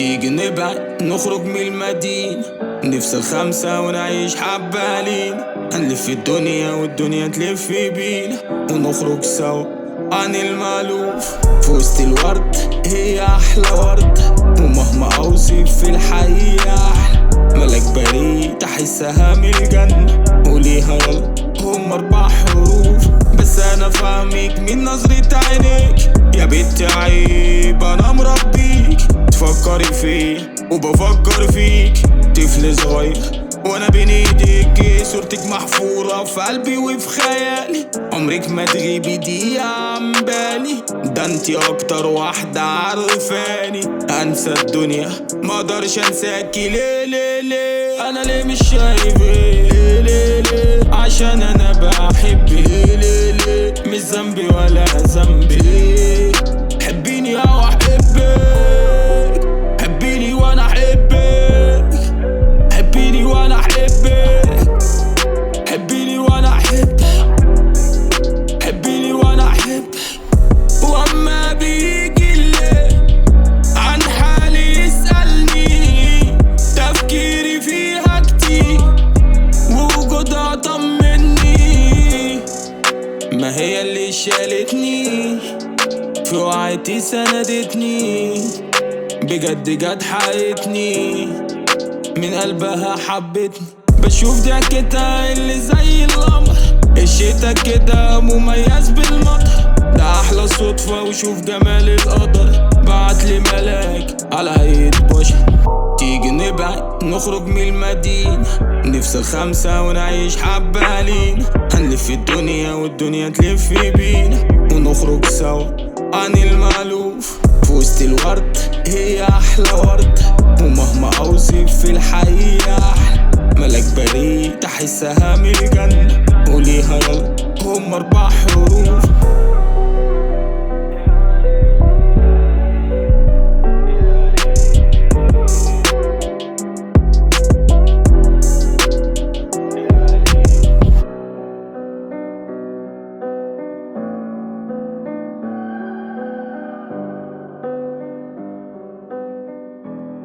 تيجي نبعد نخرج من المدينة، نفصل 5 ونعيش حبالين، هنلف الدنيا والدنيا تلف بينا، ونخرج سوا عن المألوف. في وسط الورد هي أحلى ورد، ومهما أوصف في الحقيقة أحلى، ملك بريء تحسها من الجنة، وليها يلا هم 4 حروف، بس أنا فاهمك من نظرة عينيك يا بنت عيب. أنا مربيك تفكري فيا وبفكر فيك، طفل صغير وانا بين ايديك، صورتك محفورة في قلبي وفي خيالي، عمرك ما تغيبي دقيقة عن بالي، ده انتي اكتر واحدة عارفاني، انسى الدنيا ما اقدرش انساكي. ليه ليه ليه انا ليه مش شايف؟ ليه ليه ليه عشان انا بحبك. ليه ليه ليه مش ذنبي ولا ذنبي، حبيني او احبك، حبيني وانا احبك، حبيني وانا احبك، حبيني وانا احبك، حبيني وانا احبك. واما بيجي الليل عن حالي يسألني، تفكيري فيها كتير ووجودها طمني، ما هي اللي شالتني في وعيتي سندتني، بجد جد حقتني من قلبها حبتني. بشوف ضحكتها اللي زي القمر، الشتا كده مميز بالمطر، ده احلى صدفة وشوف جمال القدر، بعتلي ملاك على هيئة بشر. تيجي نبعد نخرج من المدينة، نفصل 5 ونعيش حبالين، هنلف الدنيا والدنيا تلف بينا، ونخرج سوا عن المألوف. في وسط الورد هي أحلى ورد، ومهما أوصف في الحقيقة أحلى، ملك بريء تحسها من الجنة، وليها يلا هم 4 حروف.